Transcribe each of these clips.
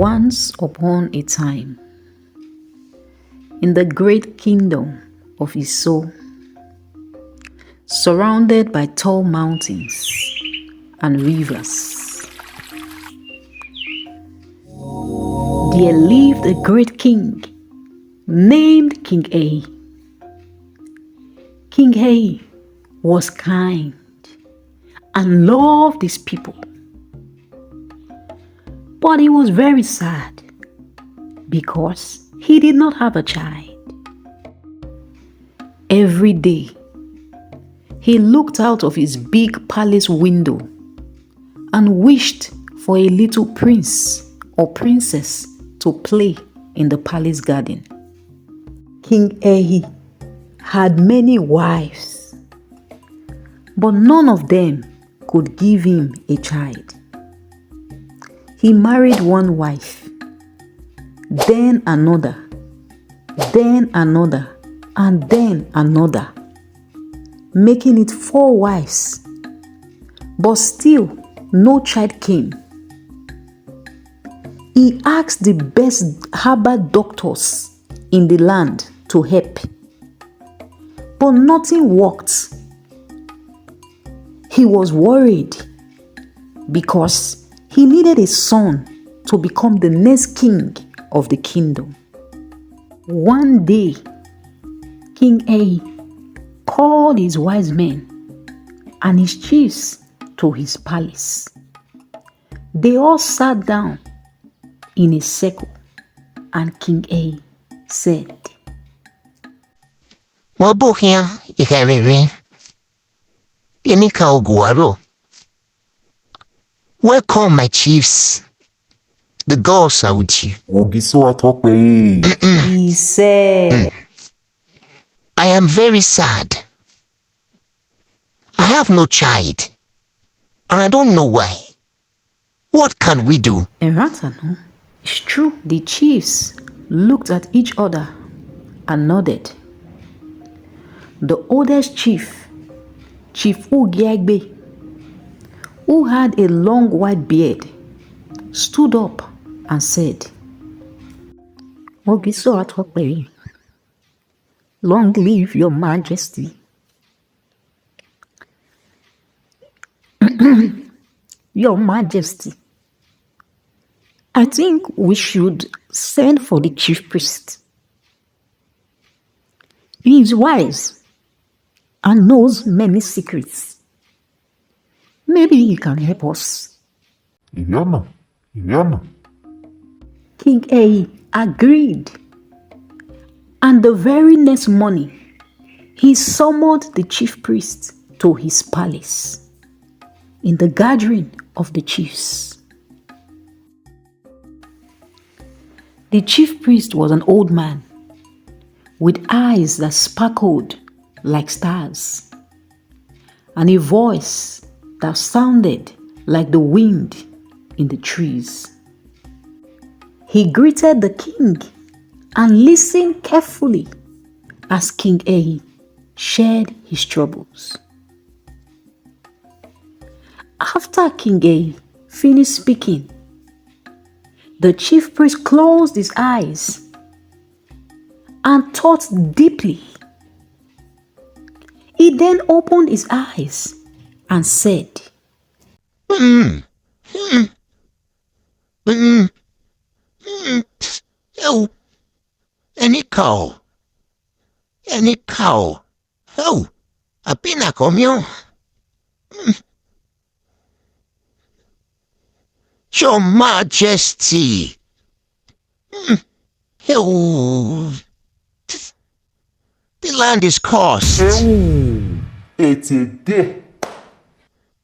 Once upon a time, in the great kingdom of his soul, surrounded by tall mountains and rivers, there lived a great king named King EHI. King EHI was kind and loved his people, but he was very sad because he did not have a child. Every day, he looked out of his big palace window and wished for a little prince or princess to play in the palace garden. King EHI had many wives, but none of them could give him a child. He married one wife, then another, and then another, making it 4 wives, but still no child came. He asked the best herbal doctors in the land to help, but nothing worked. He was worried because he needed a son to become the next king of the kingdom. One day, King EHI called his wise men and his chiefs to his palace. They all sat down in a circle, and King EHI said, "Wabuhia ikarere, inika oguaro. Welcome, my chiefs. The gods are with you." He said, "I am very sad. I have no child, and I don't know why. What can we do?" Eratano, it's true. The chiefs looked at each other and nodded. The oldest chief, Chief Ugiagbe, who had a long white beard, stood up and said, "Long live your majesty. Your majesty, I think we should send for the chief priest. He is wise and knows many secrets. Maybe he can help us." Iliana. King EHI agreed, and the very next morning, he summoned the chief priest to his palace in the gathering of the chiefs. The chief priest was an old man with eyes that sparkled like stars and a voice that sounded like the wind in the trees. He greeted the king and listened carefully as King EHI shared his troubles. After King EHI finished speaking, the chief priest closed his eyes and thought deeply. He then opened his eyes and said, "Oh, any cow. Oh, a pinacomio. Your majesty. Oh, the land is cursed.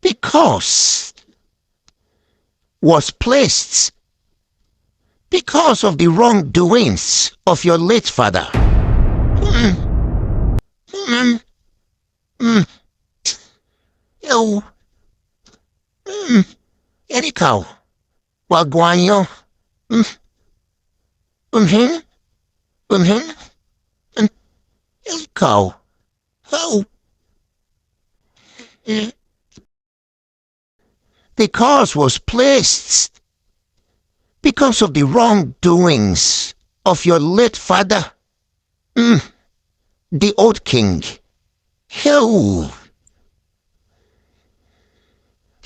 Because was placed because of the wrongdoings of your late father. Anyhow, Wagwanyo. Anyhow. Oh. The cause was placed because of the wrongdoings of your late father, the old king. He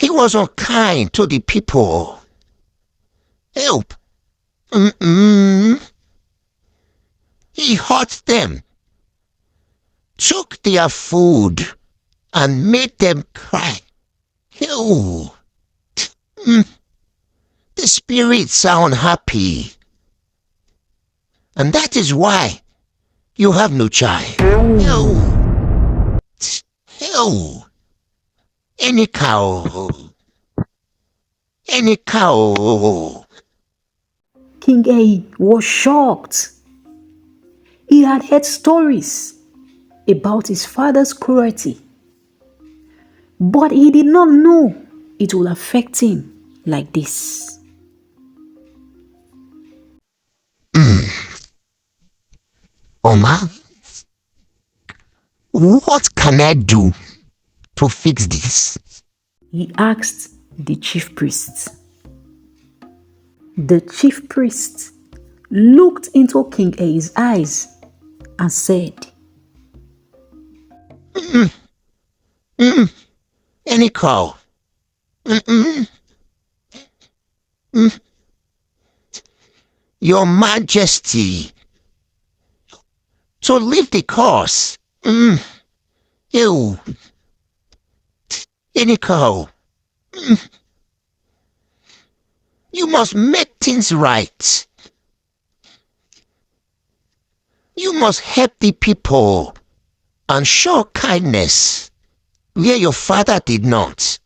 was unkind to the people. Help. He hurt them, took their food, and made them cry. The spirits are unhappy, and that is why you have no child. Any cow. King Ehi was shocked. He had heard stories about his father's cruelty, but he did not know it would affect him like this. Oma, what can I do to fix this? He asked the chief priest. The chief priest looked into King Ehi's eyes and said, Any cow. Your Majesty, so leave the course. Any cow. You must make things right. You must help the people and show kindness where your father did not.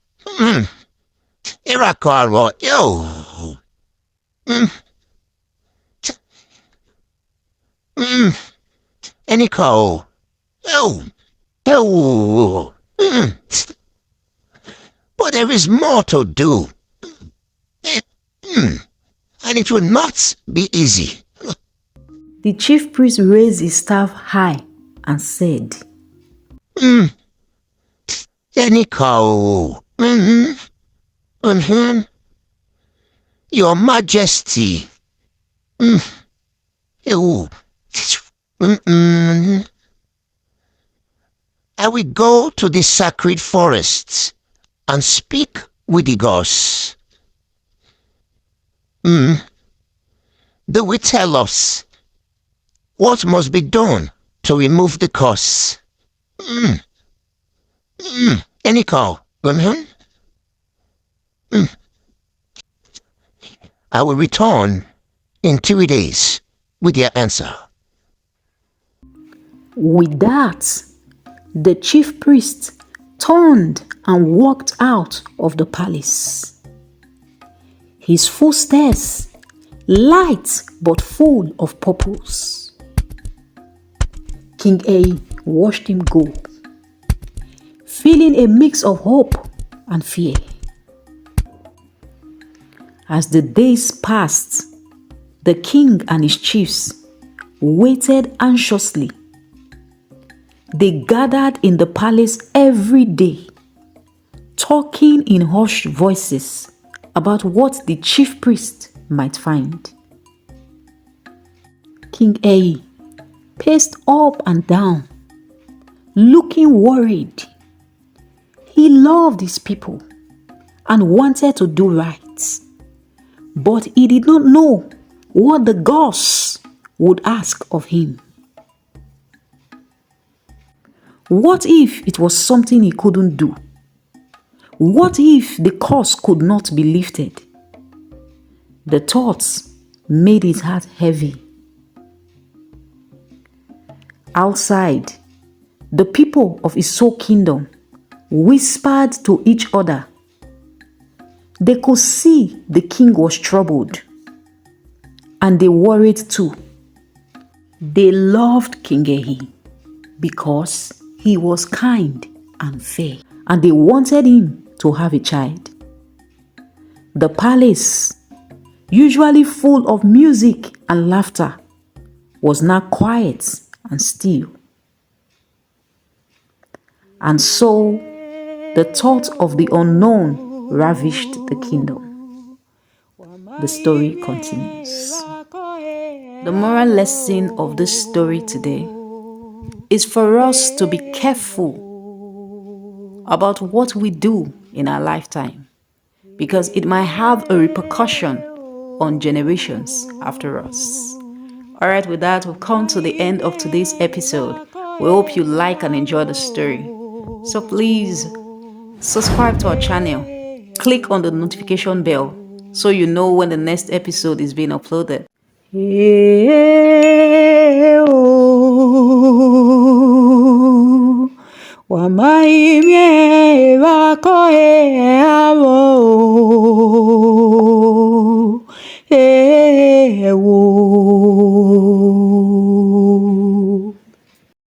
Any cow. But there is more to do. And it will not be easy. The chief priest raised his staff high and said, Any cow. Your Majesty. I will go to the sacred forests and speak with the gods. They will tell us what must be done to remove the curse. Any cow. I will return in 3 days with your answer. With that, the chief priest turned and walked out of the palace. His footsteps light but full of purpose. King Ehi watched him go, feeling a mix of hope and fear. As the days passed, the king and his chiefs waited anxiously. They gathered in the palace every day, talking in hushed voices about what the chief priest might find. King Ehi paced up and down, looking worried. He loved his people and wanted to do right, but he did not know what the gods would ask of him. What if it was something he couldn't do? What if the curse could not be lifted? The thoughts made his heart heavy. Outside, the people of his soul kingdom whispered to each other. They could see the king was troubled, and they worried too. They loved King Ehi because he was kind and fair, and they wanted him to have a child. The palace, usually full of music and laughter, was now quiet and still. And so the thought of the unknown ravished the kingdom. the story continues. The moral lesson of this story today is for us to be careful about what we do in our lifetime, because it might have a repercussion on generations after us. All right, with that, we've come to the end of today's episode. We hope you like and enjoy the story. So please subscribe to our channel. Click on the notification bell so you know when the next episode is being uploaded. Wamaimye wako amo